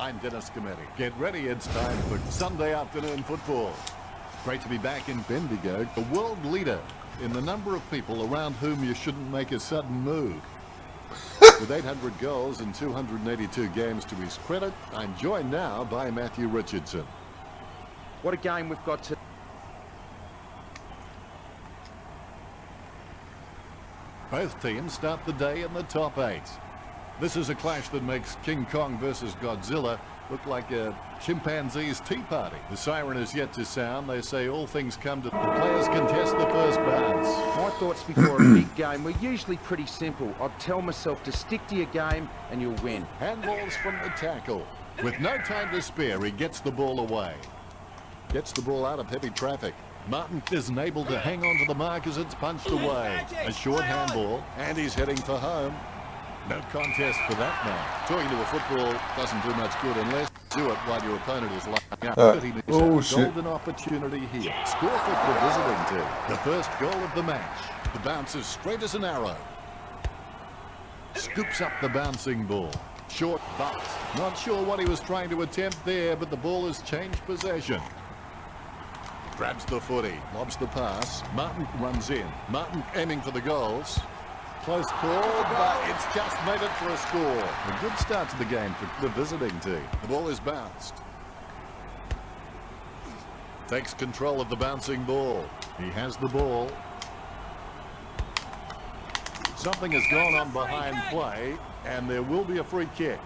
I'm Dennis Cometti. Get ready, it's time for Sunday afternoon football. Great to be back in Bendigo, the world leader in the number of people around whom you shouldn't make a sudden move. With 800 goals and 282 games to his credit, I'm joined now by Matthew Richardson. What a game we've got to... Both teams start the day in the top 8. This is a clash that makes King Kong versus Godzilla look like a chimpanzee's tea party. The siren is yet to sound. They say all things come to... The players contest the first bounce. My thoughts before a big game were usually pretty simple. I'd tell myself to stick to your game and you'll win. Handballs from the tackle. With no time to spare, he gets the ball away. Gets the ball out of heavy traffic. Martin isn't able to hang on to the mark as it's punched away. A short handball, and he's heading for home. No contest for that man. Talking to a football doesn't do much good unless you do it while your opponent is lining up. 30 minutes. Golden opportunity here. Score for the visiting team. The first goal of the match. The bounce is straight as an arrow. Scoops up the bouncing ball. Short butt. Not sure what he was trying to attempt there, but the ball has changed possession. Grabs the footy, lobs the pass. Martin runs in. Martin aiming for the goals. Close call, but it's just made it for a score. A good start to the game for the visiting team. The ball is bounced. Takes control of the bouncing ball. He has the ball. Something has gone on behind play, and there will be a free kick.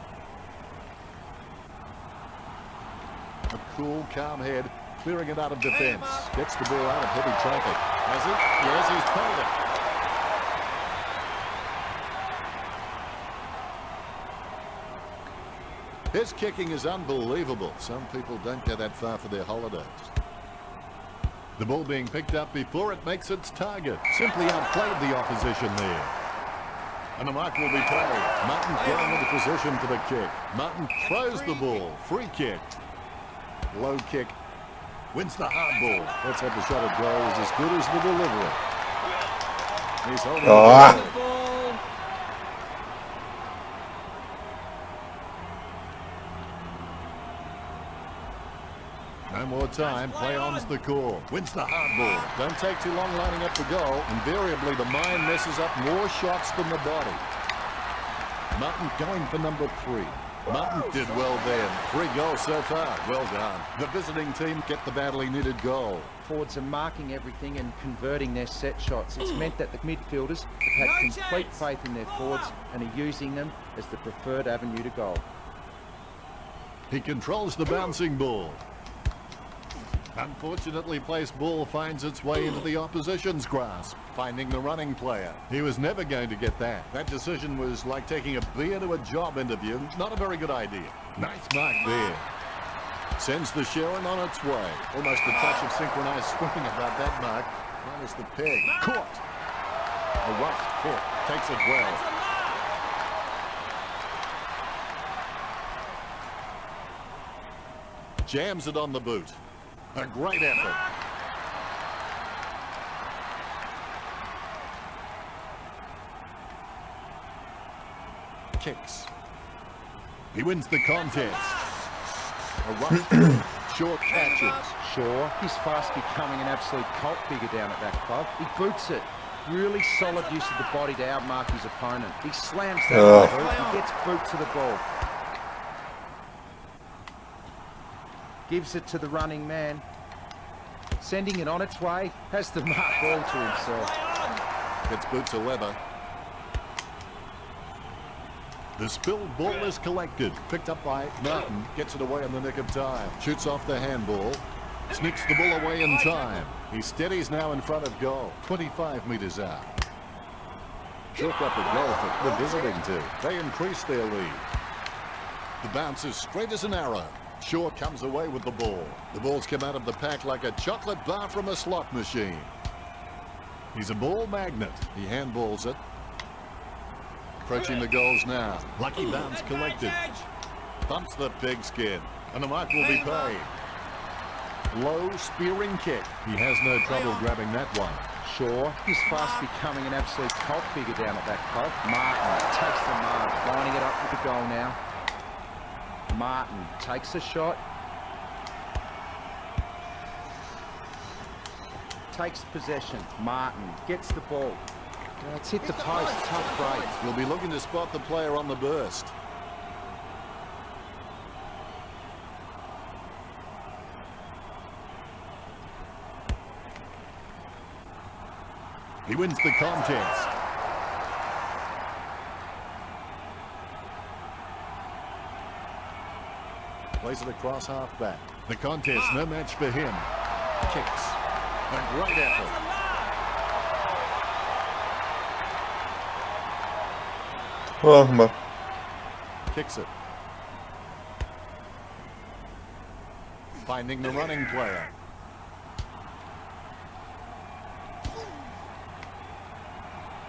A cool, calm head. Clearing it out of defence. Gets the ball out of heavy traffic. Has it? Yes, he's paid it. His kicking is unbelievable. Some people don't go that far for their holidays. The ball being picked up before it makes its target. Simply outplayed the opposition there. And the mark will be paid. Martin going into position for the kick. Martin throws the ball. Free kick. Low kick. Wins the hard ball. Let's have the shot at goal is as good as the delivery. He's holding the ball. No more time. Play on's the call. Wins the hard ball. Don't take too long lining up the goal. Invariably, the mind messes up more shots than the body. Martin going for number 3. Martin did well then. 3 goals so far. Well done. The visiting team get the badly needed goal. Forwards are marking everything and converting their set shots. It's meant that the midfielders have had complete faith in their forwards and are using them as the preferred avenue to goal. He controls the bouncing ball. Unfortunately, placed ball finds its way into the opposition's grasp, finding the running player. He was never going to get that. That decision was like taking a beer to a job interview. Not a very good idea. Nice mark there. Sends the Sharon on its way. Almost a touch of synchronized swimming about that mark. Minus the peg. Caught. A rough kick. Takes it well. Jams it on the boot. A great effort. Kicks. He wins the contest. A rough short catches. Shaw, he's fast becoming an absolute cult figure down at that club. He boots it. Really solid use of the body to outmark his opponent. He slams that ball. He gets boot to the ball. Gives it to the running man. Sending it on its way. Has the mark all to himself. Gets boot to leather. The spilled ball is collected. Picked up by Martin. Gets it away in the nick of time. Shoots off the handball. Sneaks the ball away in time. He steadies now in front of goal. 25 metres out. Chalk up a goal for the visiting team. They increase their lead. The bounce is straight as an arrow. Shaw comes away with the ball. The ball's come out of the pack like a chocolate bar from a slot machine. He's a ball magnet. He handballs it. Approaching the goals now. Lucky bounce collected. Bumps the pigskin. And the mark will be paid. Low spearing kick. He has no trouble grabbing that one. Shaw, he's fast becoming an absolute cult figure down at that club. Martin takes the mark, lining it up with the goal now. Martin takes a shot. Takes possession. Martin gets the ball. It's hit the post. Tough break. We'll be looking to spot the player on the burst. He wins the contest. Plays it across half-back. The contest, no match for him. Kicks. A great effort. Oh, Kicks it. Finding the running player.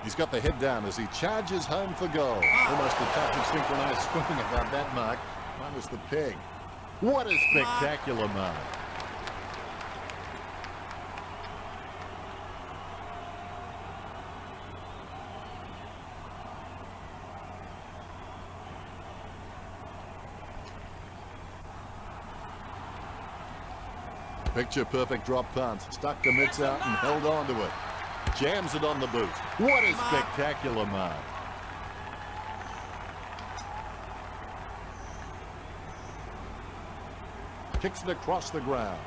He's got the head down as he charges home for goal. Almost a touch of synchronized swimming about that mark. That was the peg. What a spectacular mark. Picture perfect drop punt. Stuck the mitts out and held on to it. Jams it on the boot. What a spectacular mark. Kicks it across the ground.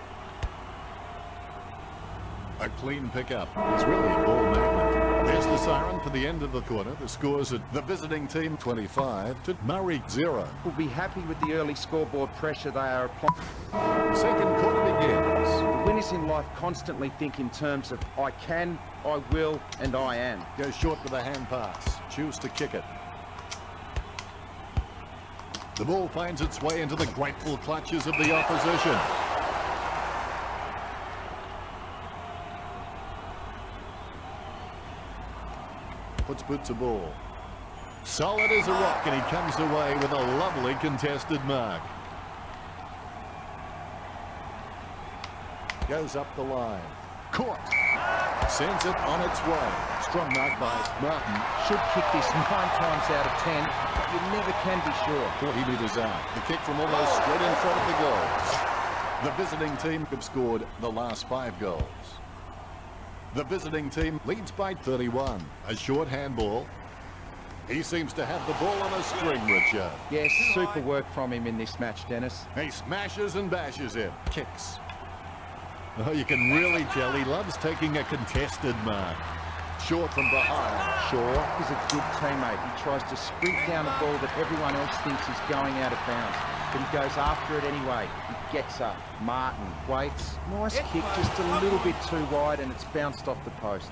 A clean pickup. It's really a ball magnet. There's the siren for the end of the quarter. The scores at the visiting team 25 to Murray 0. We'll be happy with the early scoreboard pressure they are applying. Second quarter begins. The winners in life constantly think in terms of I can, I will, and I am. Goes short with a hand pass. Choose to kick it. The ball finds its way into the grateful clutches of the opposition. Puts boot to ball. Solid as a rock, and he comes away with a lovely contested mark. Goes up the line. Caught. Sends it on its way. Strong mark by Martin. Should kick this 9 times out of 10, but you never can be sure. 40 metres out. The kick from almost straight in front of the goals. The visiting team have scored the last 5 goals. The visiting team leads by 31. A short handball. He seems to have the ball on a string, Richard. Yes, super work from him in this match, Dennis. He smashes and bashes him. Kicks. Oh, you can really tell he loves taking a contested mark. Short from behind. Shaw is a good teammate. He tries to sprint down a ball that everyone else thinks is going out of bounds, but he goes after it anyway. He gets up. Martin waits. Nice kick, just a little bit too wide, and it's bounced off the post.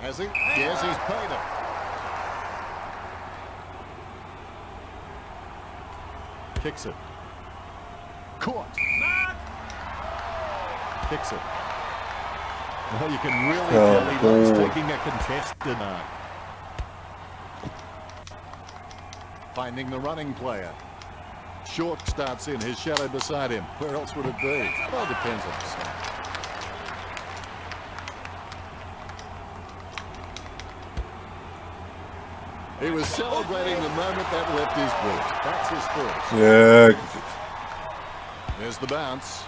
Has he? Yes, he's paid it. Kicks it. Caught. Kicks it. Oh, you can really tell he loves taking a contested mark. Finding the running player. Short starts in, his shadow beside him. Where else would it be? Well, depends on the side. He was celebrating the moment that left his boot. That's his first. Yeah. There's the bounce.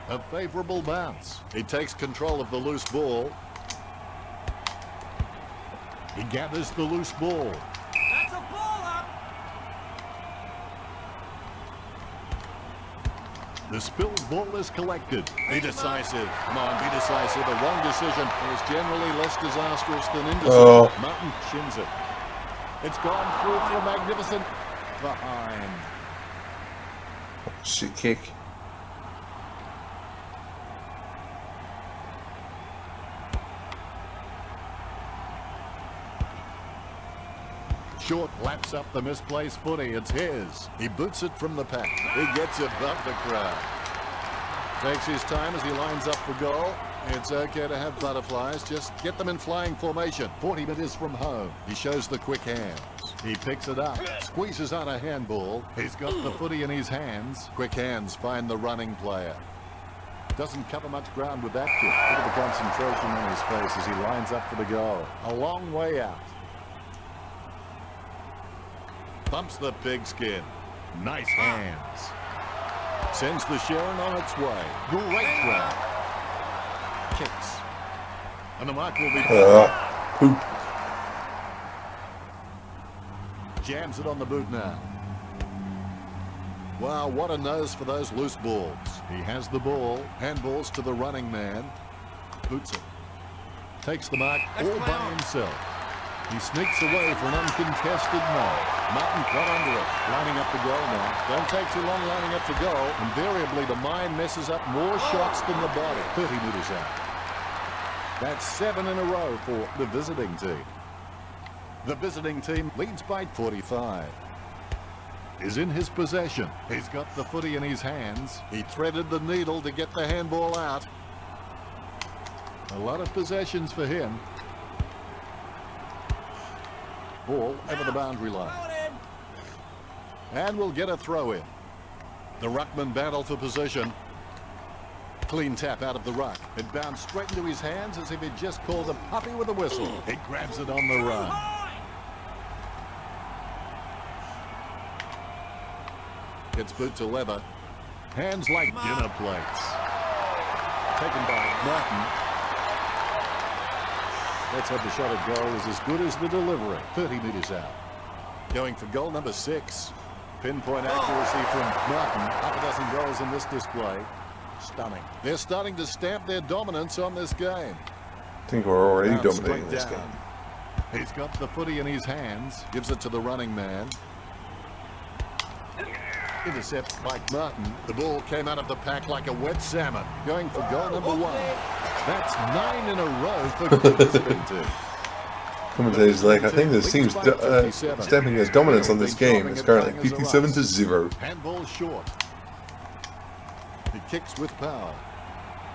A favourable bounce. He takes control of the loose ball. He gathers the loose ball. That's a ball up. The spilled ball is collected. Be decisive. Come on, be decisive. A wrong decision is generally less disastrous than indecision. Oh. Martin shins it. It's gone through for a magnificent behind. Shit kick. Short laps up the misplaced footy. It's his. He boots it from the pack. He gets above the crowd. Takes his time as he lines up for goal. It's okay to have butterflies. Just get them in flying formation. 40 metres from home. He shows the quick hands. He picks it up, squeezes out a handball. He's got the footy in his hands. Quick hands find the running player. Doesn't cover much ground with that kick. Bit of the concentration on his face as he lines up for the goal. A long way out. Bumps the pigskin. Nice hands. Sends the Sharon on its way. Great grab. Kicks. And the mark will be... Poop. Jams it on the boot now. Wow, what a nose for those loose balls. He has the ball. Handballs to the running man. Boots it. Takes the mark all by himself. He sneaks away for an uncontested mark. Martin got under it. Lining up the goal now. Don't take too long lining up to goal. Invariably, the mind messes up more shots than the body. 30 metres out. That's 7 in a row for the visiting team. The visiting team leads by 45. Is in his possession. He's got the footy in his hands. He threaded the needle to get the handball out. A lot of possessions for him. Ball over the boundary line. And we'll get a throw in. The ruckman battle for position. Clean tap out of the ruck. It bounced straight into his hands as if he'd just called a puppy with a whistle. He grabs it on the run. Gets boot to leather. Hands like dinner plates. Taken by Martin. Let's hope the shot at goal is as good as the delivery. 30 metres out. Going for goal number 6. Pinpoint accuracy from Martin. Half a dozen goals in this display. Stunning. They're starting to stamp their dominance on this game. I think we're already dominating this game. He's got the footy in his hands. Gives it to the running man. Intercept by Martin. The ball came out of the pack like a wet salmon. Going for goal number 1. That's 9 in a row for the visiting team. Commentators like, I think this team's stamping his dominance on this game. It's currently 57-0. Handball short. He kicks with power.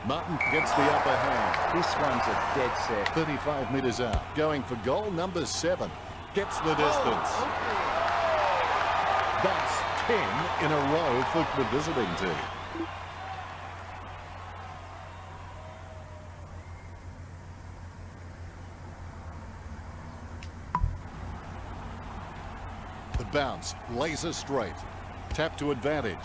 Martin gets the upper hand. This one's a dead set. 35 metres out. Going for goal number 7. Gets the distance. That's 10 in a row for the visiting team. The bounce, laser straight. Tap to advantage.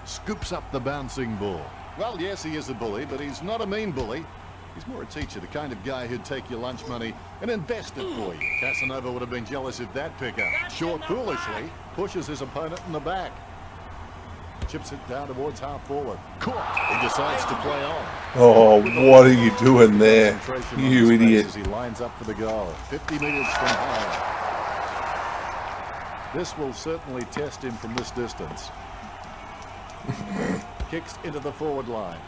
Scoops up the bouncing ball. Well, yes, he is a bully, but he's not a mean bully. He's more a teacher, the kind of guy who'd take your lunch money and invest it for you. Casanova would have been jealous if that pickup. Short foolishly pushes his opponent in the back. Chips it down towards half forward. Caught. He decides to play on. Oh, what are you doing there, you idiot? As he lines up for the goal. 50 metres from home. This will certainly test him from this distance. Kicks into the forward line.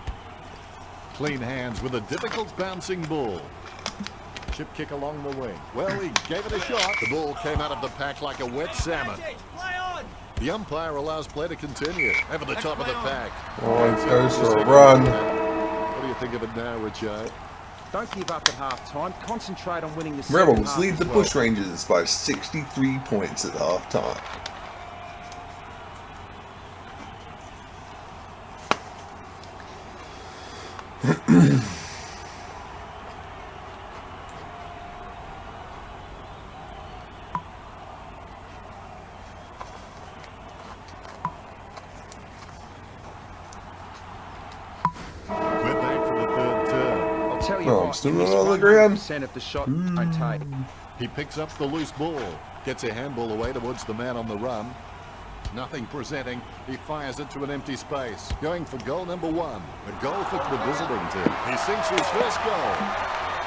Clean hands with a difficult bouncing ball. Chip kick along the wing. Well, he gave it a shot. The ball came out of the pack like a wet salmon. The umpire allows play to continue. Over the top of the pack. Oh, it goes for a run. What do you think of it now, Richard? Don't give up at half-time. Concentrate on winning the Rebels second lead half the as well. Bush Rangers by 63 points at half-time. We're back for the third term. I'll tell you Oh, I'm what, still you not miss on the ground. 100% of the shot don't take. He picks up the loose ball. Gets a handball away towards the man on the run. Nothing presenting. He fires it to an empty space. Going for goal number 1. A goal for the visiting team. He sinks his first goal.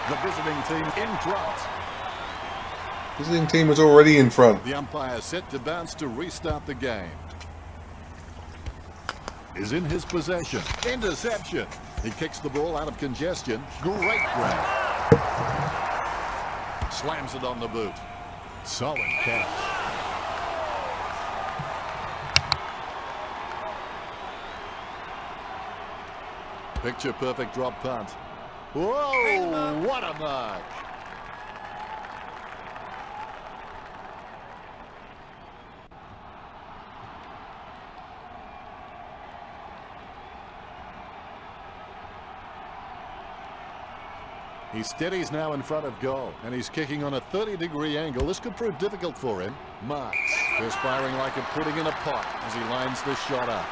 The visiting team in front. Visiting team was already in front. The umpire set to bounce to restart the game. Is in his possession. Interception. He kicks the ball out of congestion. Great grab. Slams it on the boot. Solid catch. Picture perfect drop punt. Whoa, what a mark. He steadies now in front of goal, and he's kicking on a 30-degree angle. This could prove difficult for him. Marks, perspiring like a pudding in a pot as he lines this shot up.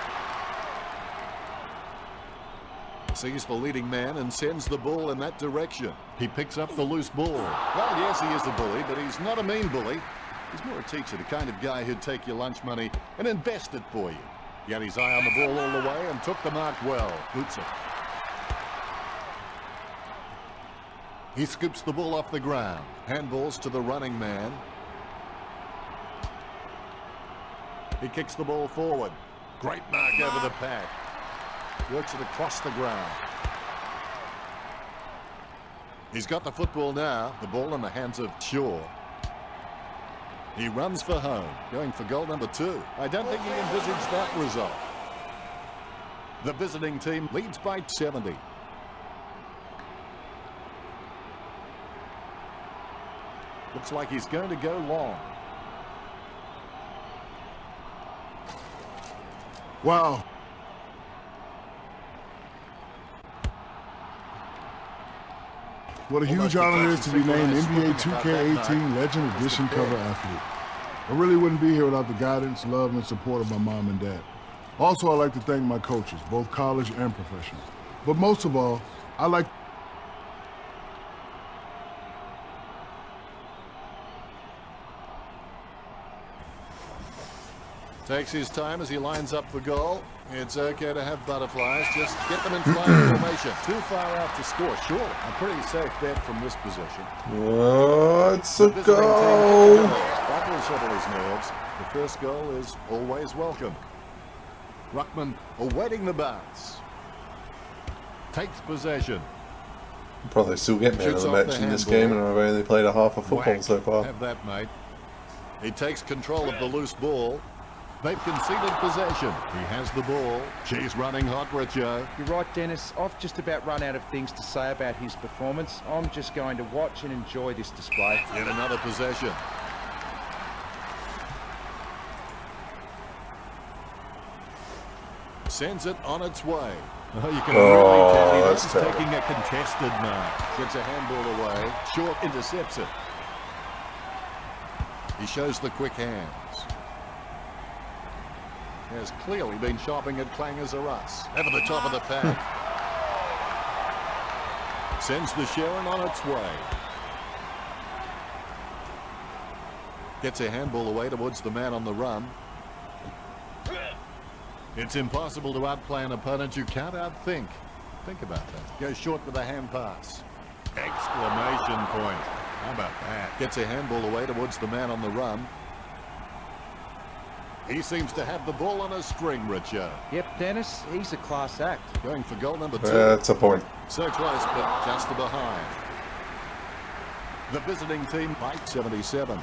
Sees the leading man and sends the ball in that direction. He picks up the loose ball. Well, yes, he is a bully, but he's not a mean bully. He's more a teacher, the kind of guy who'd take your lunch money and invest it for you. He had his eye on the ball all the way and took the mark well. Boots it. He scoops the ball off the ground. Handballs to the running man. He kicks the ball forward. Great mark over the pad. Works it across the ground. He's got the football now. The ball in the hands of Shaw. He runs for home, going for goal number 2. I don't think he envisaged that result. The visiting team leads by 70. Looks like he's going to go long. Wow. What a huge honor it is to be named NBA 2K18 Legend Edition cover athlete. I really wouldn't be here without the guidance, love, and support of my mom and dad. Also, I'd like to thank my coaches, both college and professional. But most of all, I like Takes his time as he lines up for goal. It's okay to have butterflies. Just get them in flying formation. Too far out to score. Sure, a pretty safe bet from this position. What's a goal? That'll settle his nerves. The first goal is always welcome. Ruckman awaiting the bounce. Takes possession. Probably still get man of the match in this game, and I've only played a half of football so far. Have that, mate. He takes control of the loose ball. They've conceded possession. He has the ball. She's running hot, Richo. You're right, Dennis. I've just about run out of things to say about his performance. I'm just going to watch and enjoy this display. Yet another possession. Sends it on its way. Oh, you can really tell he's taking a contested mark. Gets a handball away. Short intercepts it. He shows the quick hands. Has clearly been shopping at Clangers or Us. Over the top of the pad. Sends the Sharon on its way. Gets a handball away towards the man on the run. It's impossible to outplay an opponent you can't outthink. Think about that. Goes short with a hand pass. Exclamation point. How about that? Gets a handball away towards the man on the run. He seems to have the ball on a string, Richard. Yep, Dennis, he's a class act. Going for goal number 2. That's a point. So close, but just behind. The visiting team by 77.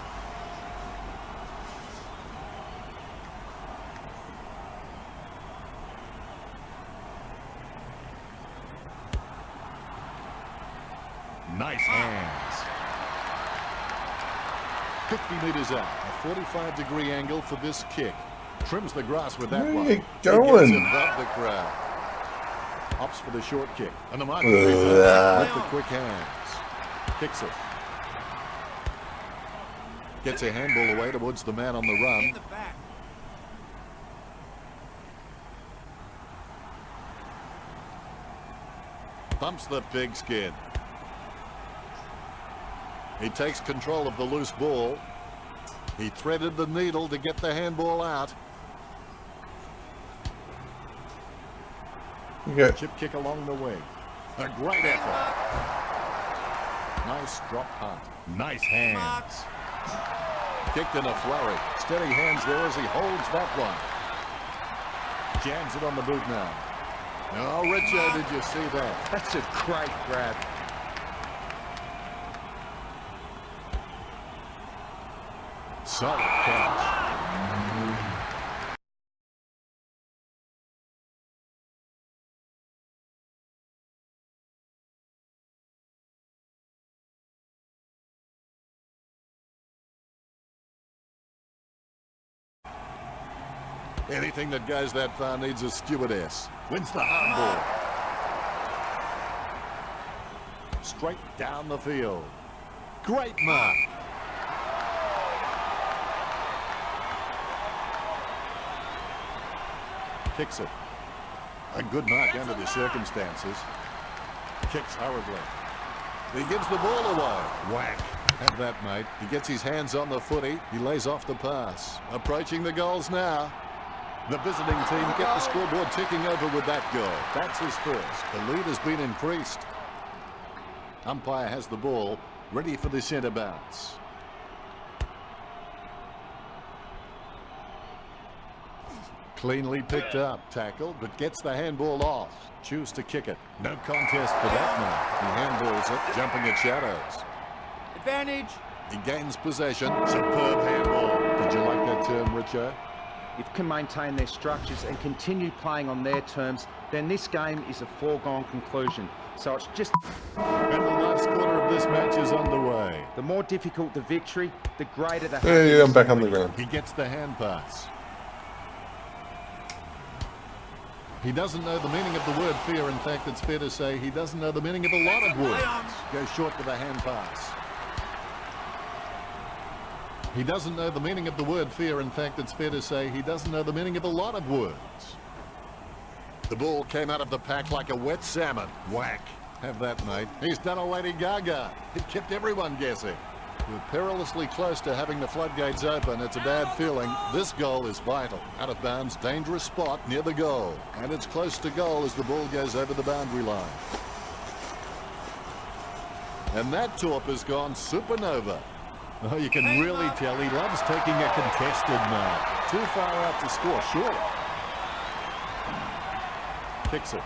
Nice hands. 50 meters out, a 45-degree angle for this kick. Trims the grass with that one. Where you going? He gets above the crowd. Opts for the short kick. And the mark with the quick hands. Kicks it. Gets a handball away towards the man on the run. Bumps the pigskin. He takes control of the loose ball. He threaded the needle to get the handball out. Yeah. Chip kick along the wing. A great effort. Nice drop punt. Nice hands. Kicked in a flurry. Steady hands there as he holds that one. Jams it on the boot now. Oh, Richo, did you see that? That's a great grab. Solid catch. Anything that goes that far needs a stewardess. Wins the handball. Straight down the field. Great mark. Kicks it. A good mark under the circumstances. Kicks hurriedly. He gives the ball away. Whack. Have that, mate. He gets his hands on the footy. He lays off the pass. Approaching the goals now. The visiting team get the scoreboard ticking over with that goal. That's his first. The lead has been increased. Umpire has the ball, ready for the centre bounce. Cleanly picked up, tackled, but gets the handball off. Choose to kick it. No contest for that man. He handballs it, jumping at shadows. Advantage. He gains possession. Superb handball. Did you like that term, Richo? If they can maintain their structures and continue playing on their terms, then this game is a foregone conclusion. So it's just... And the last quarter of this match is underway. The more difficult the victory, the greater the... Hey, I'm back on the ground. He gets the hand pass. He doesn't know the meaning of the word fear. In fact, it's fair to say he doesn't know the meaning of a lot of words. Goes short with a hand pass. He doesn't know the meaning of the word fear. In fact, it's fair to say he doesn't know the meaning of a lot of words. The ball came out of the pack like a wet salmon. Whack. Have that, mate. He's done a Lady Gaga. It kept everyone guessing. We're perilously close to having the floodgates open. It's a bad feeling. This goal is vital. Out of bounds, dangerous spot near the goal. And it's close to goal as the ball goes over the boundary line. And that torp has gone supernova. Oh, you can really tell he loves taking a contested mark. Too far out to score, surely. Kicks it.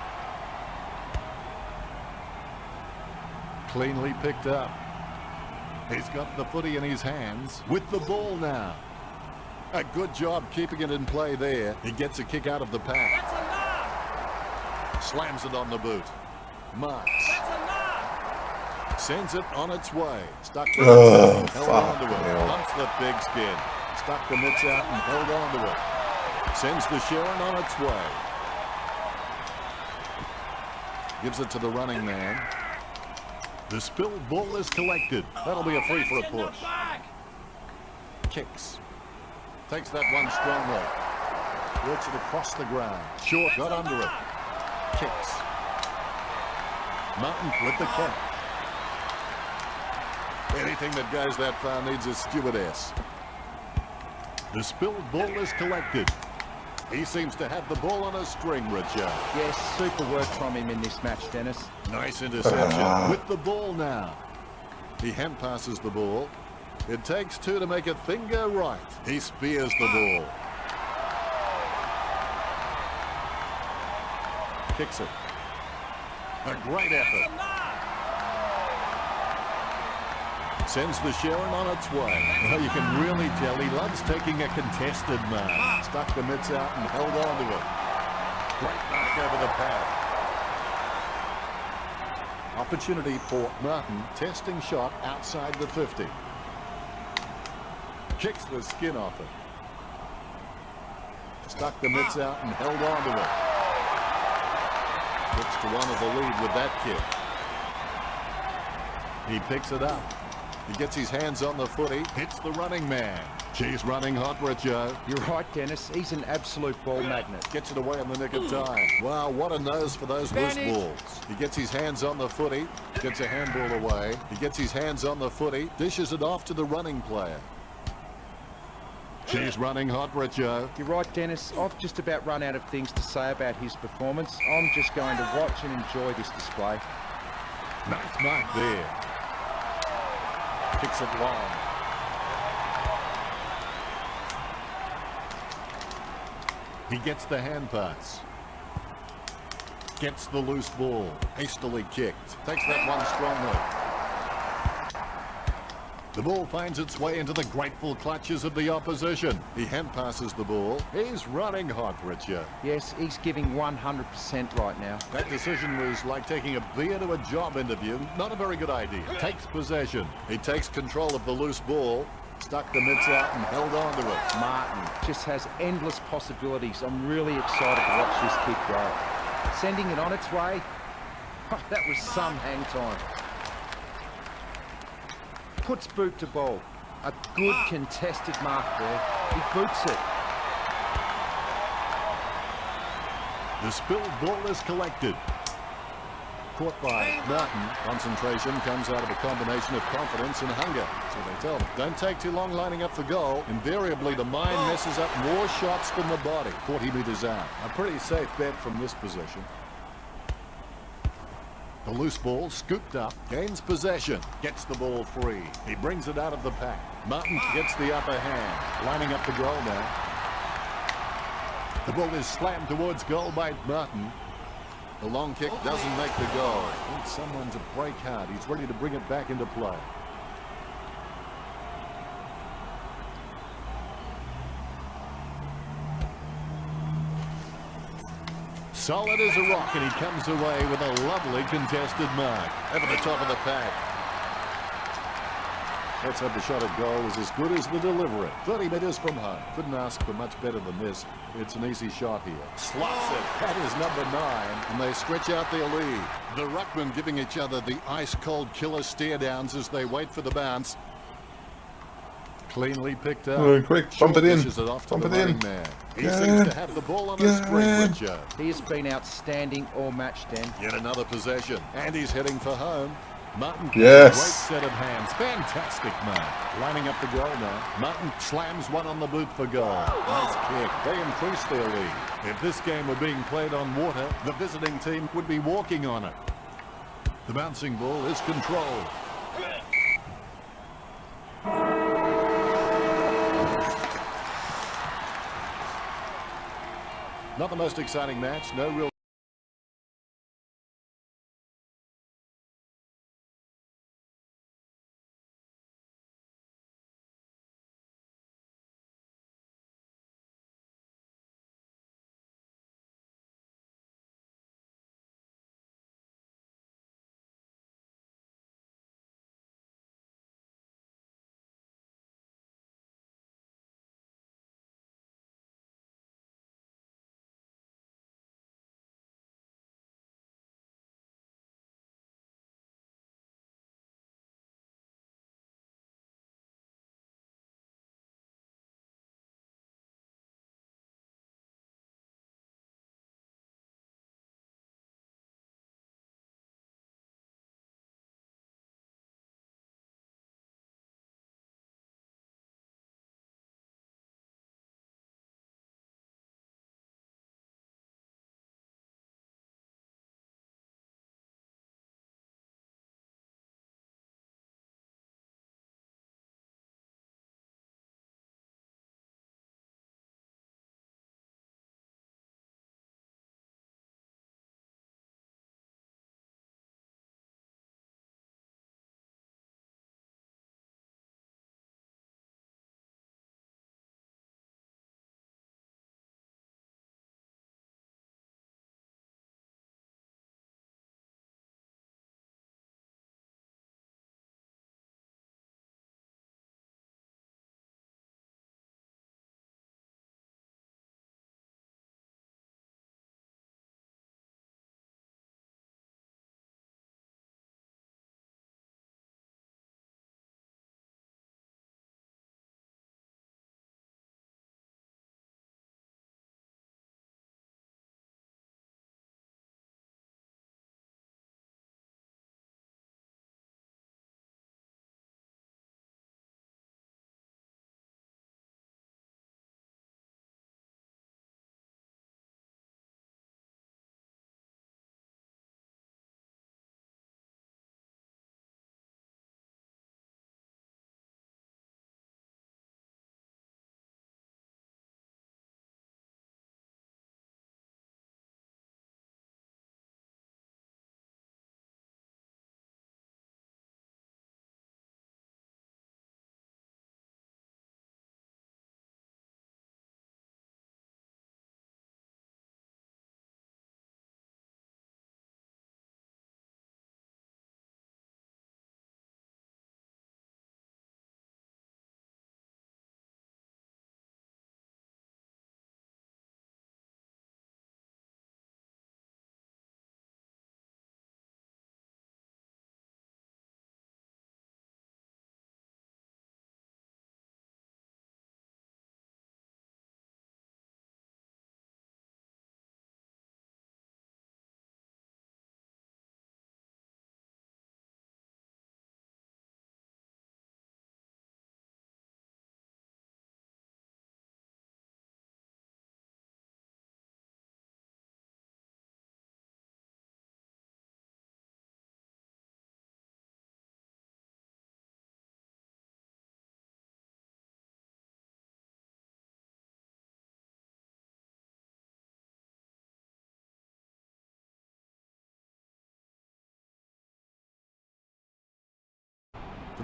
Cleanly picked up. He's got the footy in his hands with the ball now. A good job keeping it in play there. He gets a kick out of the pack. That's a mark. Slams it on the boot. Marks. That's a mark. Sends it on its way. Stuck the Oh, mitts out and held on to fuck, it. no. Pumps the big skin. Stuck the mitts out and held on to it. Sends the Sharon on its way. Gives it to the running man. The spilled ball is collected. That'll be a free for a push. Kicks. Takes that one strongly. Works it across the ground. Short, got under it. Kicks. Martin with the kick. Anything that goes that far needs a stewardess. The spilled ball is collected. He seems to have the ball on a string, Richard. Yes, super work from him in this match, Dennis. Nice interception with the ball now. He hand passes the ball. It takes two to make a thing go right. He spears the ball. Kicks it. A great effort. Sends the Sharon on its way. Well, you can really tell he loves taking a contested mark. Stuck the mitts out and held on to it. Great mark over the path. Opportunity for Martin. Testing shot outside the 50. Kicks the skin off it. Stuck the mitts out and held on to it. Looks to one of the lead with that kick. He picks it up. He gets his hands on the footy, hits the running man. She's running hot, Richo. You're right, Dennis. He's an absolute ball magnet. Gets it away in the nick of time. Wow, what a nose for those loose balls. He gets his hands on the footy, gets a handball away. He gets his hands on the footy, dishes it off to the running player. She's running hot, Richo. You're right, Dennis. I've just about run out of things to say about his performance. I'm just going to watch and enjoy this display. Nice mark there. Kicks it long. He gets the hand pass. Gets the loose ball. Hastily kicked. Takes that one strongly. The ball finds its way into the grateful clutches of the opposition. He hand passes the ball. He's running hot, Richard. Yes, he's giving 100% right now. That decision was like taking a beer to a job interview. Not a very good idea. Takes possession. He takes control of the loose ball. Stuck the mitts out and held on to it. Martin just has endless possibilities. I'm really excited to watch this kick go. Sending it on its way. That was some hang time. puts boot to ball. A good contested mark there. He boots it. The spilled ball is collected. Caught by Martin. Concentration comes out of a combination of confidence and hunger. So they tell them, don't take too long lining up for goal. Invariably, the mind messes up more shots than the body. 40 metres out. A pretty safe bet from this position. The loose ball scooped up, gains possession, gets the ball free. He brings it out of the pack. Martin gets the upper hand, lining up the goal now. The ball is slammed towards goal by Martin. The long kick doesn't make the goal. Needs someone to break hard. He's ready to bring it back into play. Solid as a rock, and he comes away with a lovely contested mark. Over the top of the pack. Let's hope the shot at goal is as good as the delivery. 30 metres from home. Couldn't ask for much better than this. It's an easy shot here. Slots it. That is number 9, and they stretch out their lead. The ruckmen giving each other the ice-cold killer stare-downs as they wait for the bounce. Cleanly picked up. Oh, quick, bump it in. Dishes it off to Bump the it in. running man. He seems to have the ball on a string, Richard. He has been outstanding all match, Den. Yet another possession, and he's heading for home. Martin, Yes. great set of hands, fantastic mark. Lining up the goal now. Martin slams one on the boot for goal. Nice kick. They increase their lead. If this game were being played on water, the visiting team would be walking on it. The bouncing ball is controlled. Not the most exciting match, no real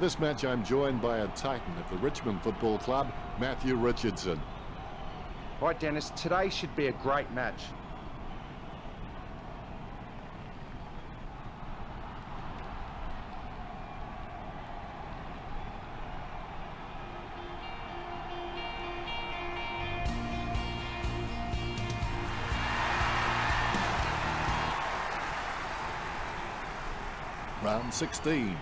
For this match, I'm joined by a titan of the Richmond Football Club, Matthew Richardson. Right, Dennis, today should be a great match. Round 16.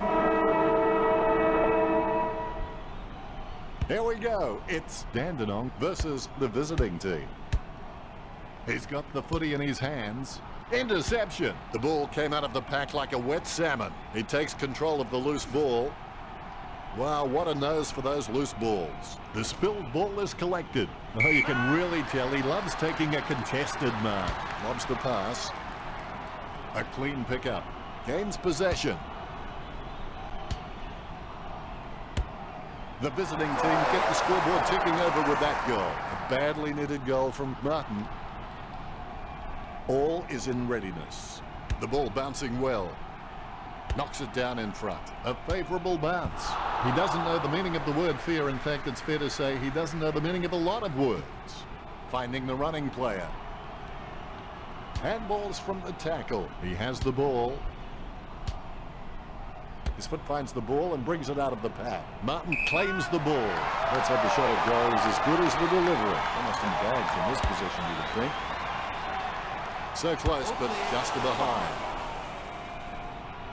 Here we go. It's Dandenong versus the visiting team. He's got the footy in his hands. Interception. The ball came out of the pack like a wet salmon. He takes control of the loose ball. Wow, what a nose for those loose balls. The spilled ball is collected. Oh, you can really tell he loves taking a contested mark. Lobs the pass. A clean pickup. Gains possession. The visiting team get the scoreboard ticking over with that goal. A badly knitted goal from Martin. All is in readiness. The ball bouncing well. Knocks it down in front. A favourable bounce. He doesn't know the meaning of the word fear. In fact, it's fair to say he doesn't know the meaning of a lot of words. Finding the running player. Handballs from the tackle. He has the ball. His foot finds the ball and brings it out of the pack. Martin claims the ball. Let's hope the shot of goal is as good as the delivery. Almost in bags in this position, you would think. So close, but just behind.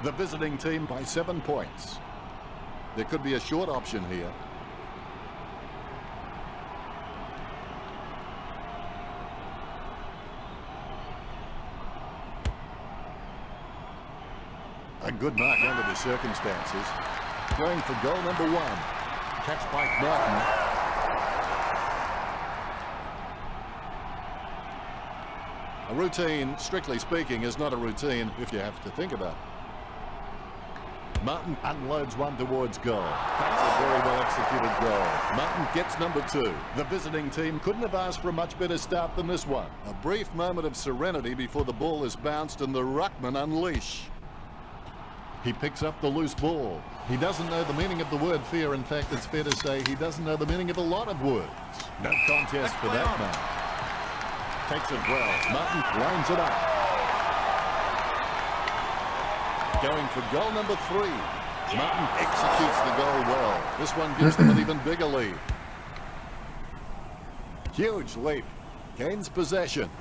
The visiting team by 7 points. There could be a short option here. A good mark under the circumstances. Going for goal number 1. Catch by Martin. A routine, strictly speaking, is not a routine if you have to think about it. Martin unloads one towards goal. That's a very well executed goal. Martin gets number 2. The visiting team couldn't have asked for a much better start than this one. A brief moment of serenity before the ball is bounced and the ruckman unleash. He picks up the loose ball. He doesn't know the meaning of the word fear. In fact, it's fair to say he doesn't know the meaning of a lot of words. No contest for that man. Takes it well. Martin lines it up. Going for goal number 3. Martin executes the goal well. This one gives them an even bigger lead. Huge leap. Gains possession.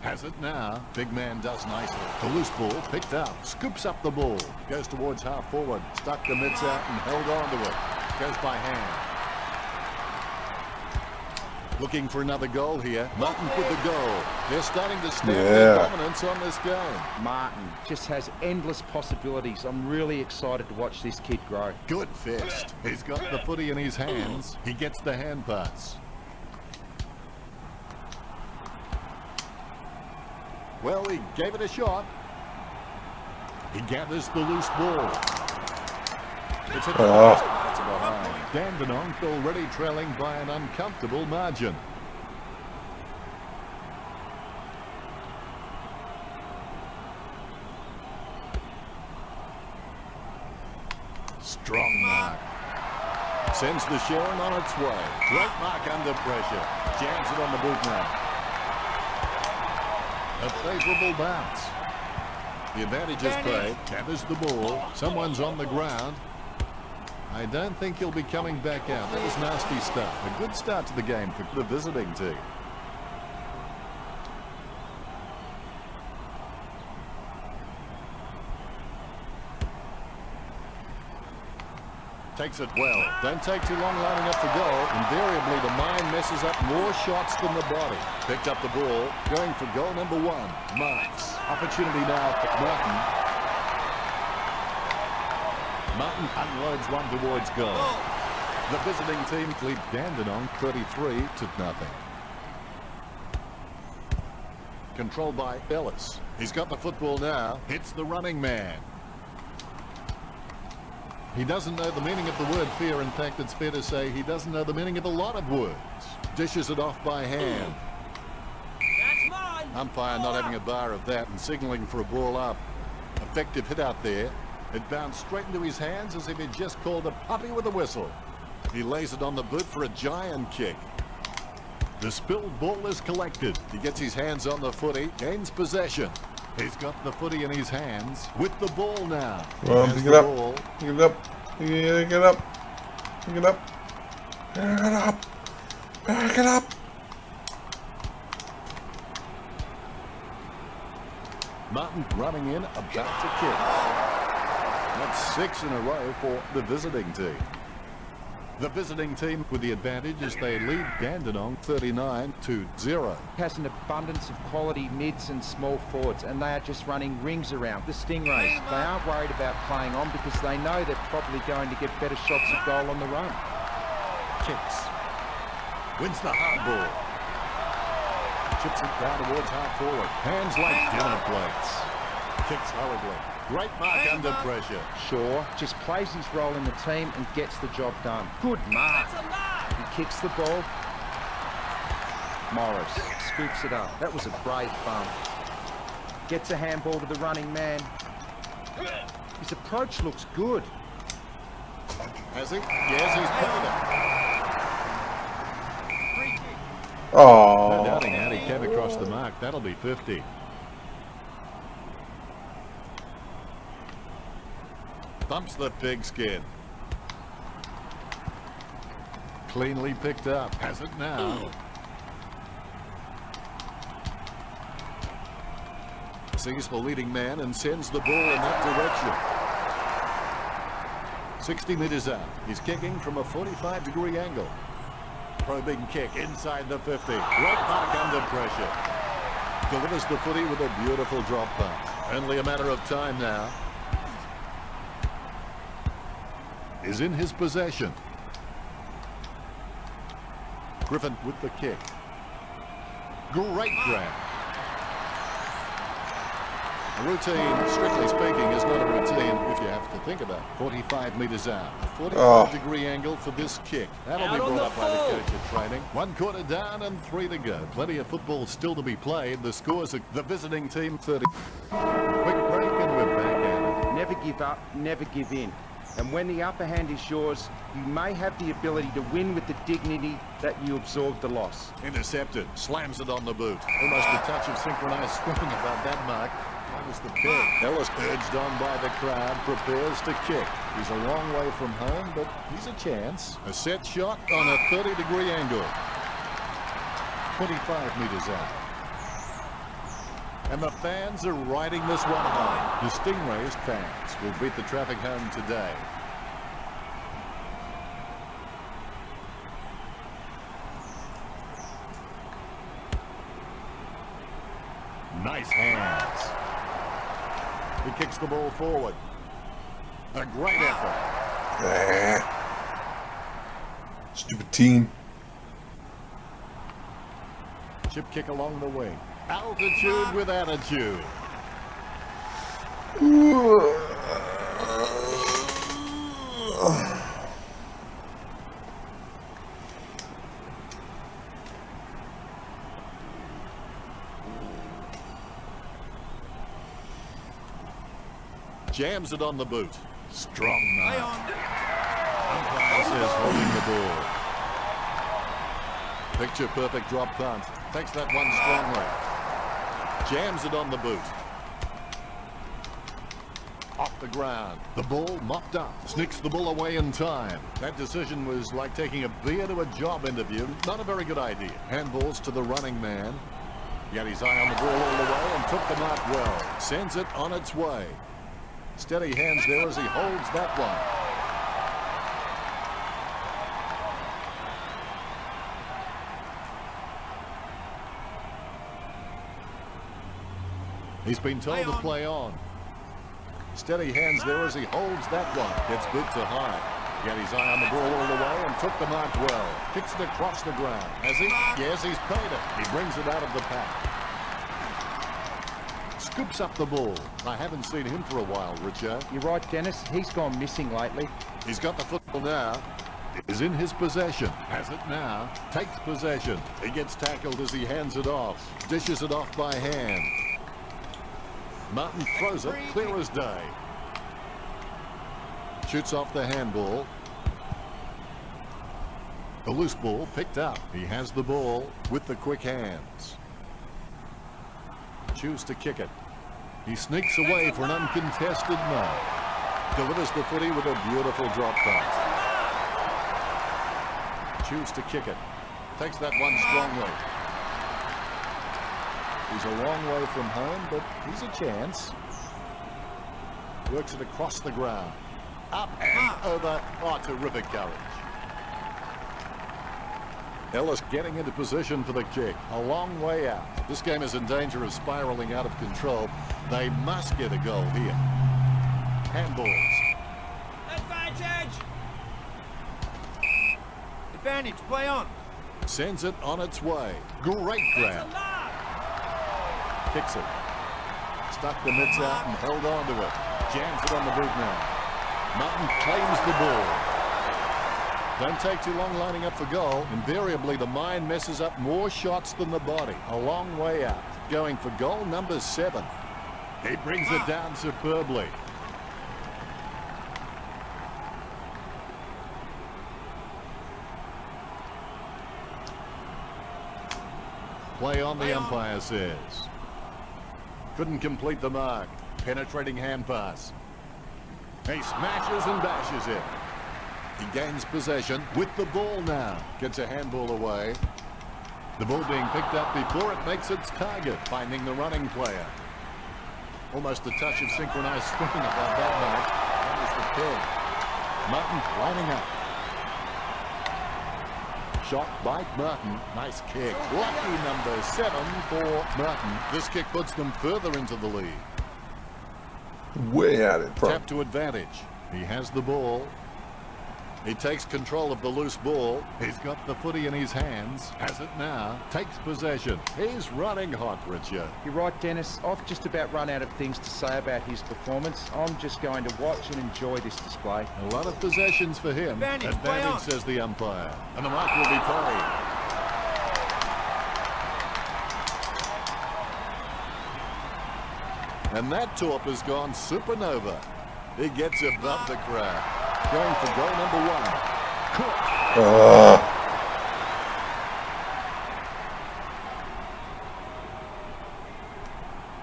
Has it now. Big man does nicely. The loose ball picked up. Scoops up the ball. Goes towards half forward. Stuck the mitts out and held on to it. Goes by hand. Looking for another goal here. Martin with the goal. They're starting to stamp their dominance on this game. Martin just has endless possibilities. I'm really excited to watch this kid grow. Good fist. He's got the footy in his hands. He gets the hand pass. Well, he gave it a shot. He gathers the loose ball. It's a that's behind. Dandenong already trailing by an uncomfortable margin. Strong mark. Sends the Sharon on its way. Great mark under pressure. Jams it on the boot now. A favourable bounce. The advantage is played. Gathers the ball. Someone's on the ground. I don't think he'll be coming back out. That was nasty stuff. A good start to the game for the visiting team. Takes it well. Don't take too long lining up for goal. Invariably, the mind messes up more shots than the body. Picked up the ball. Going for goal number 1. Marks. Opportunity now for Martin. Martin unloads one towards goal. The visiting team lead Dandenong 33-0. Controlled by Ellis. He's got the football now. Hits the running man. He doesn't know the meaning of the word fear. In fact, it's fair to say he doesn't know the meaning of a lot of words. Dishes it off by hand. That's mine. Umpire not having a bar of that and signalling for a ball up. Effective hit out there. It bounced straight into his hands as if he'd just called a puppy with a whistle. He lays it on the boot for a giant kick. The spilled ball is collected. He gets his hands on the footy, gains possession. He's got the footy in his hands with the ball now. Well, pick it up. Pick it up. Pick it up. Pick it up. Pick it up. Pick it up. Martin running in, about to kick. That's 6 in a row for the visiting team. The visiting team with the advantage as they lead Dandenong 39-0. Has an abundance of quality mids and small forwards, and they are just running rings around the Stingrays. They aren't worried about playing on because they know they're probably going to get better shots of goal on the run. Kicks. Wins the hard ball. Chips it down towards half forward. Hands like dinner plates. Kicks hurriedly. Great mark under pressure. Shaw just plays his role in the team and gets the job done. Good mark. He kicks the ball. Morris scoops it up. That was a brave bump. Gets a handball to the running man. His approach looks good. Has he? Yes, he's played it. Oh. No doubting how he came across the mark. That'll be 50. Bumps the pigskin. Cleanly picked up. Has it now. Sees the leading man and sends the ball in that direction. 60 metres out. He's kicking from a 45-degree angle. Probing kick inside the 50. Right mark under pressure. Delivers the footy with a beautiful drop punt. Only a matter of time now. Is in his possession. Griffin with the kick. Great grab. A routine, strictly speaking, is not a routine if you have to think about it. 45 metres out. A 45-degree angle for this kick. That'll be brought up by the coach at training. 1 quarter down and 3 to go. Plenty of football still to be played. The scores are the visiting team 30. Quick break and we're back at it. Never give up, never give in. And when the upper hand is yours, you may have the ability to win with the dignity that you absorbed the loss. Intercepted. Slams it on the boot. Almost a touch of synchronized swimming above that mark. That was the pick. Ellis, urged on by the crowd, prepares to kick. He's a long way from home, but he's a chance. A set shot on a 30-degree angle. 25 metres out. And the fans are riding this one home. The Stingrays fans will beat the traffic home today. Nice hands. He kicks the ball forward. A great effort. Stupid team. Chip kick along the wing. Altitude with attitude. Jams it on the boot. Strong mark. Umpire says holding the ball. Picture perfect drop punt. Takes that one strongly. Jams it on the boot. Off the ground. The ball mopped up. Sneaks the ball away in time. That decision was like taking a beer to a job interview. Not a very good idea. Handballs to the running man. He had his eye on the ball all the way and took the mark well. Sends it on its way. Steady hands there as he holds that one. He's been told to play on. Steady hands there as he holds that one. Gets boot to high. He had his eye on the ball all the way and took the mark well. Kicks it across the ground. Has he? Yes, he's paid it. He brings it out of the pack. Scoops up the ball. I haven't seen him for a while, Richard. You're right, Dennis. He's gone missing lately. He's got the football now. Is in his possession. Has it now. Takes possession. He gets tackled as he hands it off. Dishes it off by hand. Martin throws it clear as day. Shoots off the handball. The loose ball picked up. He has the ball with the quick hands. Choose to kick it. He sneaks away for an uncontested mark. Delivers the footy with a beautiful drop pass. Choose to kick it. Takes that one strongly. He's a long way from home, but he's a chance. Works it across the ground. Up and over. Oh, terrific courage. Ellis getting into position for the kick. A long way out. This game is in danger of spiraling out of control. They must get a goal here. Handballs. Advantage! Advantage, play on. Sends it on its way. Great grab. Kicks it. Stuck the mitts out and held on to it. Jams it on the boot now. Martin claims the ball. Don't take too long lining up for goal. Invariably, the mind messes up more shots than the body. A long way out. Going for goal number 7. He brings it down superbly. Play on, the umpire says. Couldn't complete the mark. Penetrating hand pass. He smashes and bashes it. He gains possession with the ball now. Gets a handball away. The ball being picked up before it makes its target, finding the running player. Almost a touch of synchronized swimming above that mark. That was the kill. Martin lining up. Shot by Martin. Nice kick. Lucky number 7 for Martin. This kick puts them further into the lead. Way out in front. Tap to advantage. He has the ball. He takes control of the loose ball. He's got the footy in his hands. Has it now. Takes possession. He's running hot, Richard. You're right, Dennis. I've just about run out of things to say about his performance. I'm just going to watch and enjoy this display. A lot of possessions for him. Advantage, says the umpire. And the mark will be played. And that torp has gone supernova. He gets above the crowd. Going for goal number 1. Cook.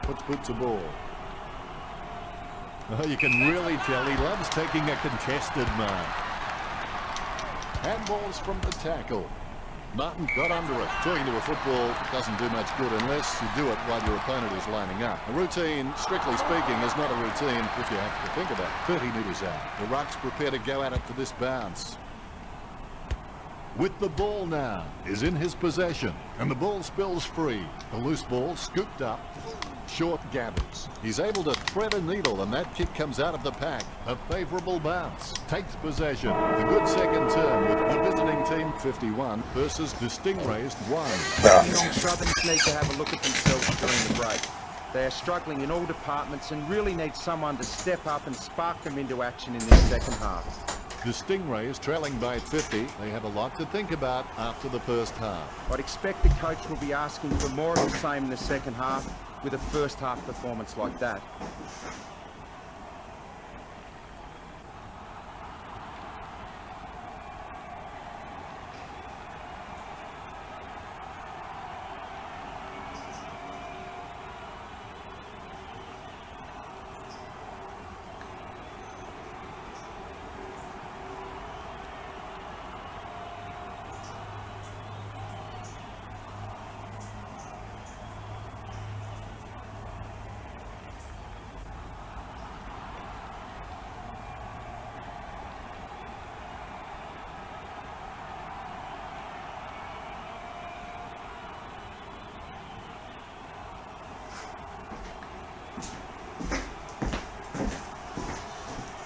Puts boot to ball. Oh, you can really tell he loves taking a contested mark. Handballs from the tackle. Martin got under it. Talking to a football doesn't do much good unless you do it while your opponent is lining up. A routine, strictly speaking, is not a routine if you have to think about it. 30 metres out. The Rucks prepare to go at it for this bounce. With the ball now is in his possession, and the ball spills free. The loose ball scooped up. Short gathers. He's able to thread a needle, and that kick comes out of the pack. A favourable bounce. Takes possession. A good second term with the visiting team 51 versus the Stingrays 1. Young Southerners need to have a look at themselves during the break. They are struggling in all departments and really need someone to step up and spark them into action in this second half. The Stingrays trailing by 50. They have a lot to think about after the first half. I'd expect the coach will be asking for more of the same in the second half with a first half performance like that.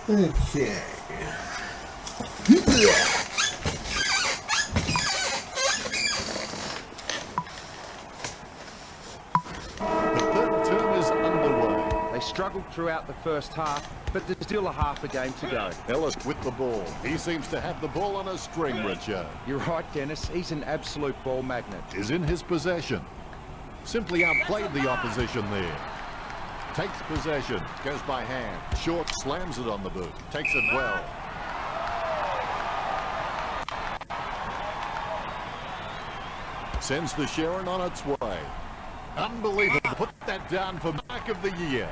Okay. They struggled throughout the first half, but there's still a half a game to go. Ellis with the ball. He seems to have the ball on a string, Richard. You're right, Dennis. He's an absolute ball magnet. Is in his possession. Simply outplayed the opposition there. Takes possession. Goes by hand. Short slams it on the boot. Takes it well. Sends the Sharon on its way. Unbelievable. Put that down for mark of the year.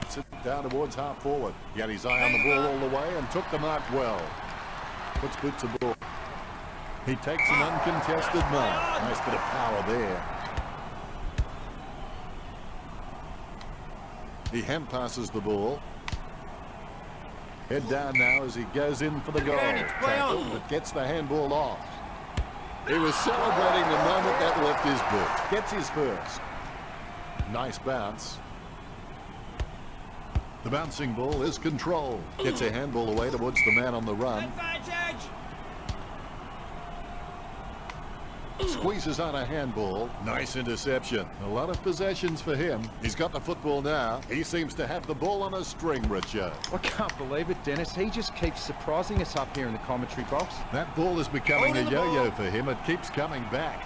Sit down towards half forward. He had his eye on the ball all the way and took the mark well. Puts boot to ball. He takes an uncontested mark. Nice bit of power there. He hand passes the ball. Head down now as he goes in for the goal. Tackle, but gets the handball off. He was celebrating the moment that left his boot. Gets his first. Nice bounce. The bouncing ball is controlled. Gets a handball away towards the man on the run. Advantage! Squeezes on a handball. Nice interception. A lot of possessions for him. He's got the football now. He seems to have the ball on a string, Richard. I can't believe it, Dennis. He just keeps surprising us up here in the commentary box. That ball is becoming a yo-yo for him. It keeps coming back.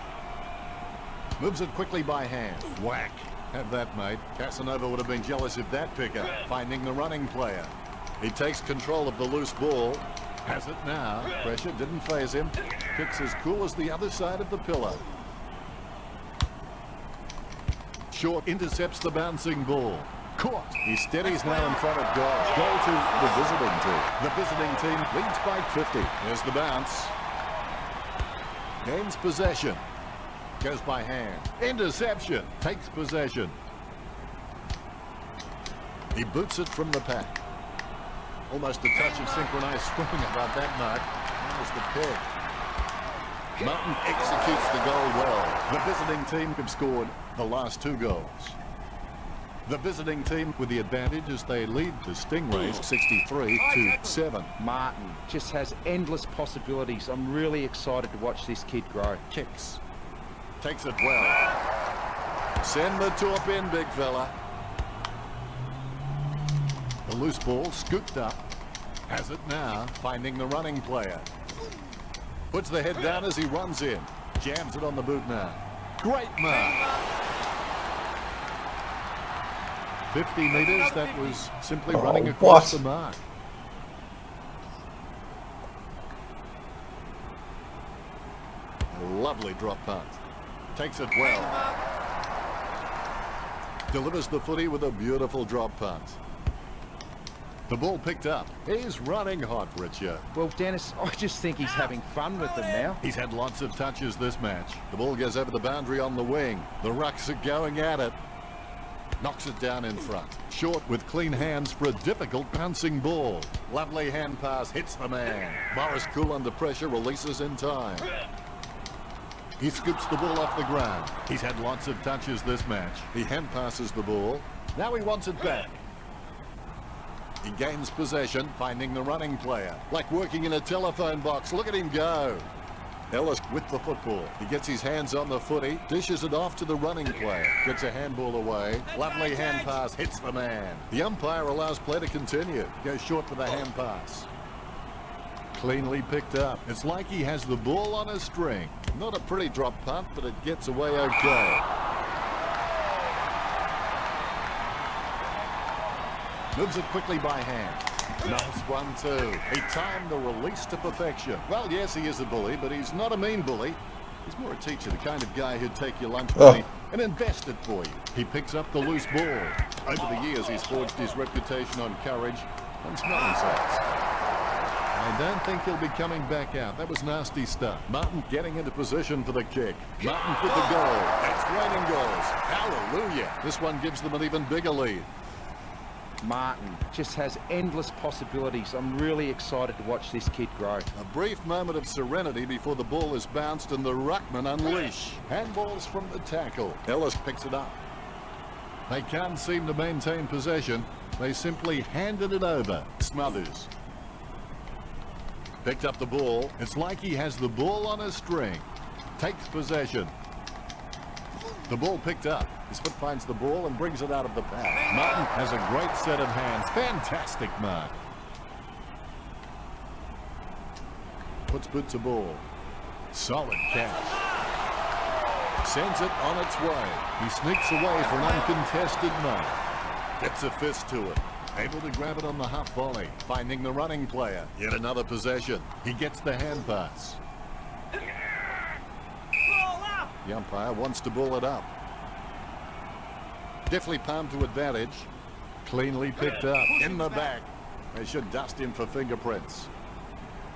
Moves it quickly by hand. Whack. Have that, mate. Casanova would have been jealous of that pickup. Finding the running player. He takes control of the loose ball. Has it now. Pressure didn't faze him. Kicks as cool as the other side of the pillar. Short intercepts the bouncing ball. Caught. He steadies now in front of goal. Goal to the visiting team. The visiting team leads by 50. There's the bounce. Gains possession. Goes by hand. Interception. Takes possession. He boots it from the pack. Almost a touch of synchronized swimming about that mark. There's the peg. Martin executes the goal well. The visiting team have scored the last 2 goals. The visiting team with the advantage as they lead the Stingrays 63-7. Martin just has endless possibilities. I'm really excited to watch this kid grow. Kicks. Takes it well. Send the top in, big fella. The loose ball scooped up. Has it now, finding the running player. Puts the head down as he runs in. Jams it on the boot now. Great mark. 50 metres, that was simply running across the mark. A lovely drop punt. Takes it well. Delivers the footy with a beautiful drop punt. The ball picked up. He's running hot, Richard. Well, Dennis, I just think he's having fun with them now. He's had lots of touches this match. The ball goes over the boundary on the wing. The Rucks are going at it. Knocks it down in front. Short with clean hands for a difficult bouncing ball. Lovely hand pass, hits the man. Morris, cool under pressure, releases in time. He scoops the ball off the ground. He's had lots of touches this match. He hand passes the ball. Now he wants it back. He gains possession, finding the running player. Like working in a telephone box. Look at him go. Ellis with the football. He gets his hands on the footy, dishes it off to the running player. Gets a handball away. Lovely hand pass, hits the man. The umpire allows play to continue. Goes short for the hand pass. Cleanly picked up. It's like he has the ball on a string. Not a pretty drop punt, but it gets away okay. Moves it quickly by hand. Nice 1-2. He timed the release to perfection. Well, yes, he is a bully, but he's not a mean bully. He's more a teacher, the kind of guy who'd take your lunch money and invest it for you. He picks up the loose ball. Over the years, he's forged his reputation on courage and smelling salts. I don't think he'll be coming back out. That was nasty stuff. Martin getting into position for the kick. Martin with the goal. That's raining goals. Hallelujah. This one gives them an even bigger lead. Martin just has endless possibilities. I'm really excited to watch this kid grow. A brief moment of serenity before the ball is bounced and the ruckman unleash. Handballs from the tackle. Ellis picks it up. They can't seem to maintain possession. They simply handed it over. Smothers. Picked up the ball. It's like he has the ball on a string. Takes possession. The ball picked up. His foot finds the ball and brings it out of the pack. Martin has a great set of hands. Fantastic mark. Puts boot to ball. Solid catch. Sends it on its way. He sneaks away for an uncontested mark. Gets a fist to it. Able to grab it on the half volley. Finding the running player. Yet another possession. He gets the hand pass. Ball up! The umpire wants to ball it up. Definitely palmed to advantage. Cleanly picked up. In the back. They should dust him for fingerprints.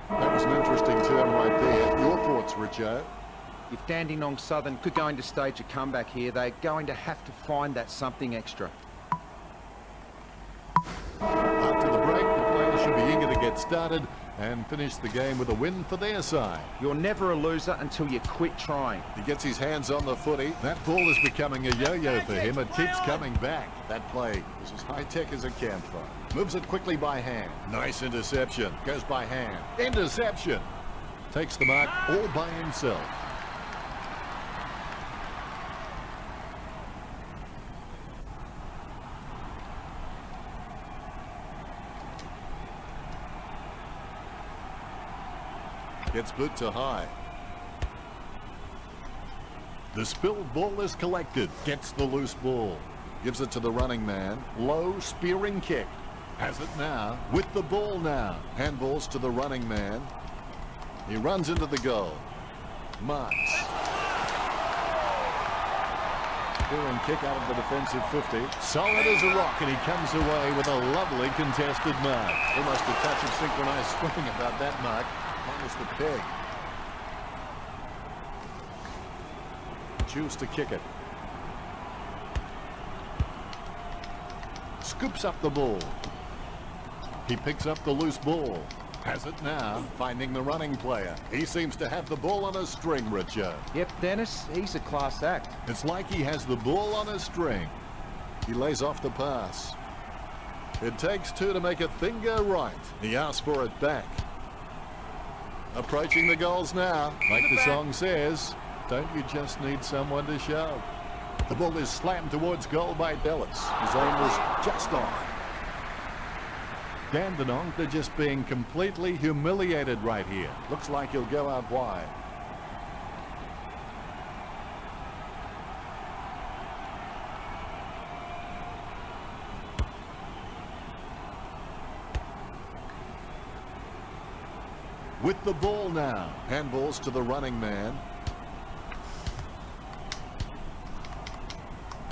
That was an interesting turn right there. Your thoughts, Richo? If Dandenong Southern could going to stage a comeback here, they're going to have to find that something extra. After the break, the players should be eager to get started and finish the game with a win for their side. You're never a loser until you quit trying. He gets his hands on the footy. That ball is becoming a yo-yo for him. It keeps coming back. That play is as high-tech as a campfire. Moves it quickly by hand. Nice interception. Goes by hand. Interception. Takes the mark all by himself. Gets boot to high. The spilled ball is collected. Gets the loose ball. Gives it to the running man. Low spearing kick. Has it now. With the ball now. Handballs to the running man. He runs into the goal. Marks. Spearing kick out of the defensive 50. Solid as a rock, and he comes away with a lovely contested mark. Almost a touch of synchronized swimming about that mark. Minus the peg. Choose to kick it. Scoops up the ball. He picks up the loose ball. Has it now, finding the running player. He seems to have the ball on a string, Richard. Yep, Dennis, he's a class act. It's like he has the ball on a string. He lays off the pass. It takes two to make a thing go right. He asks for it back. Approaching the goals now. Like the song says, don't you just need someone to show? The ball is slammed towards goal by Bellis. His aim was just off. Dandenong, they're just being completely humiliated right here. Looks like he'll go out wide. With the ball now. Handballs to the running man.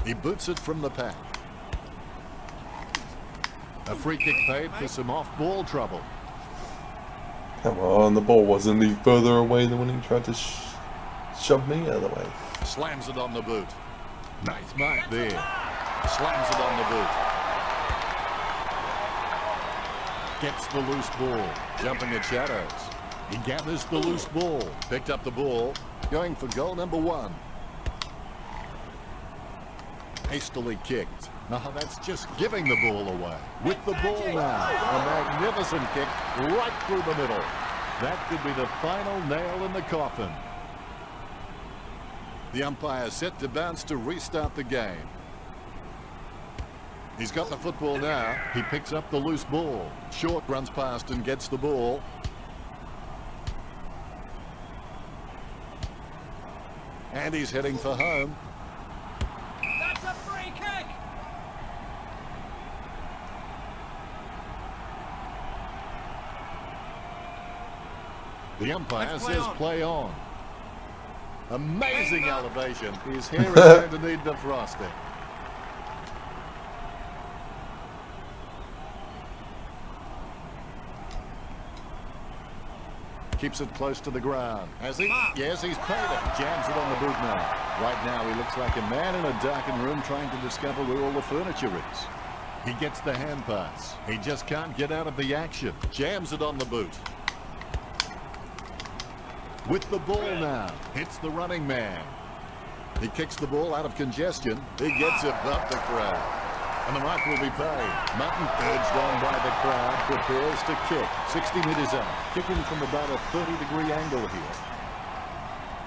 He boots it from the pack. A free kick paid for some off-ball trouble. Come on, the ball wasn't any further away than when he tried to shove me out of the way. Slams it on the boot. Nice mark there. Slams it on the boot. Gets the loose ball. Jumping at shadows. He gathers the loose ball. Picked up the ball. Going for goal number 1. Hastily kicked. No, that's just giving the ball away. With the ball now. A magnificent kick right through the middle. That could be the final nail in the coffin. The umpire set to bounce to restart the game. He's got the football now. He picks up the loose ball. Short runs past and gets the ball. And he's heading for home. That's a free kick! The umpire Let's play says on. play on. Amazing elevation. His hair is going to need defrosting. Keeps it close to the ground. Has he? Yes, he's paid it. Jams it on the boot now. Right now, he looks like a man in a darkened room trying to discover where all the furniture is. He gets the hand pass. He just can't get out of the action. Jams it on the boot. With the ball now. Hits the running man. He kicks the ball out of congestion. He gets it above the crowd. And the mark will be paid. Martin, urged on by the crowd, prepares to kick. 60 metres out. Kicking from about a 30-degree angle here.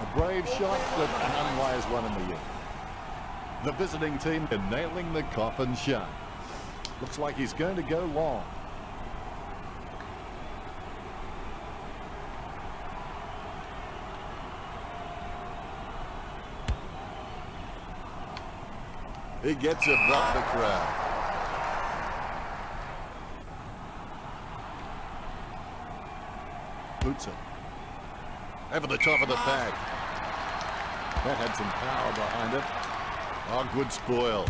A brave shot, but an unwise one in the end. The visiting team are nailing the coffin shut. Looks like he's going to go long. He gets it off the crowd. Boots it. Over the top of the pack. That had some power behind it. Oh, good spoil.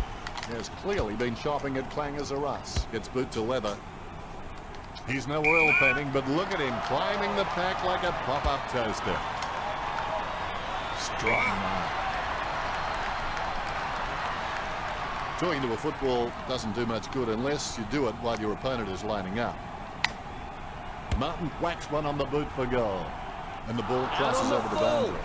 He has clearly been shopping at Clangers or Us. Gets boot to leather. He's no oil painting, but look at him climbing the pack like a pop-up toaster. Strong mark. Talking to a football doesn't do much good unless you do it while your opponent is lining up. Martin whacks one on the boot for goal. And the ball crosses over the boundary.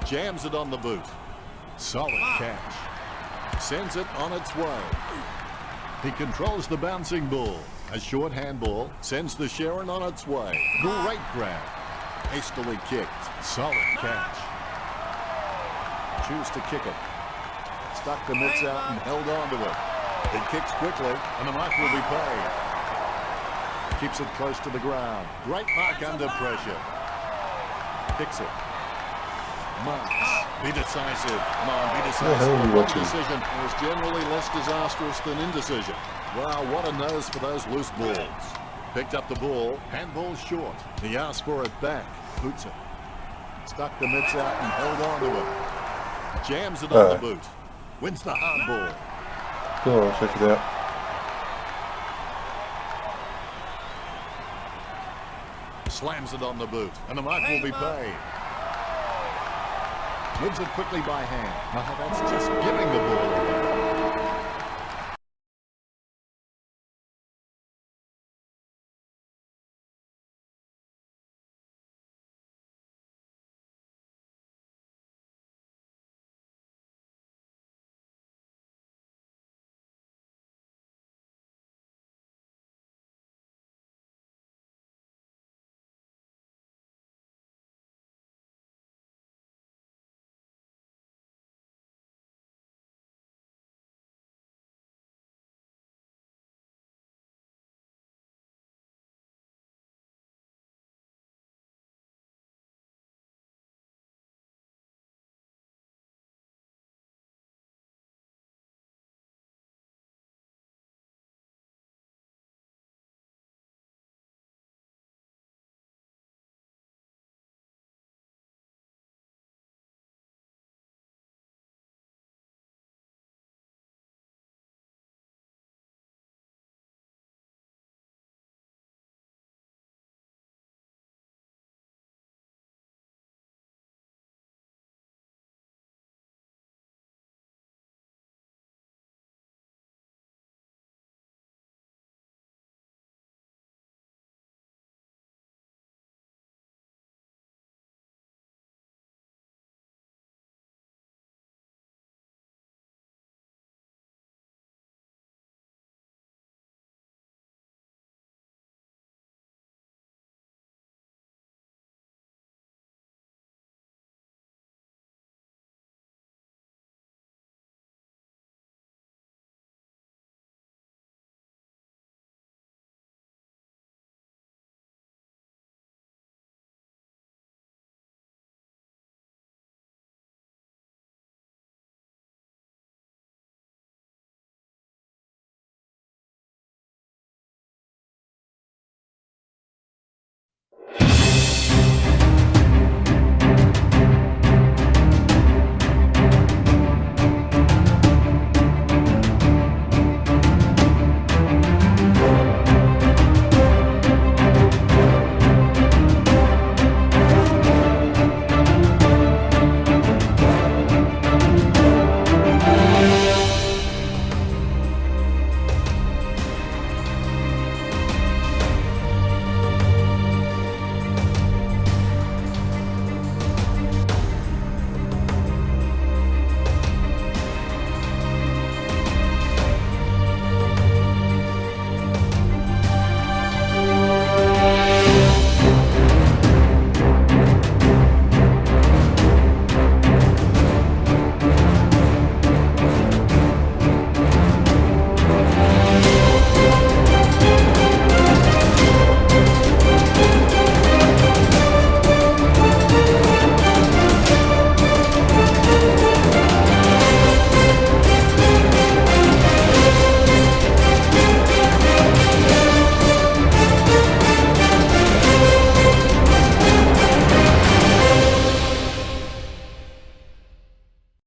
Jams it on the boot. Solid catch. Sends it on its way. He controls the bouncing ball. A short handball sends the Sharon on its way. Great grab. Hastily kicked. Solid catch. Choose to kick it. Stuck the mitts out and held on to it. It kicks quickly and the mark will be paid. Keeps it close to the ground. Great mark under pressure. Kicks it. Marks. Be decisive. Come on, be decisive. are you One watching? decision is generally less disastrous than indecision. Wow, what a nose for those loose balls. Picked up the ball. Handball short. He asked for it back. Boots it. Stuck the mitts out and held on to it. Jams it on the boot. Wins the hardball. Go on, check it out. Slams it on the boot. And the mark will be paid. Moves it quickly by hand. That's just giving the ball away.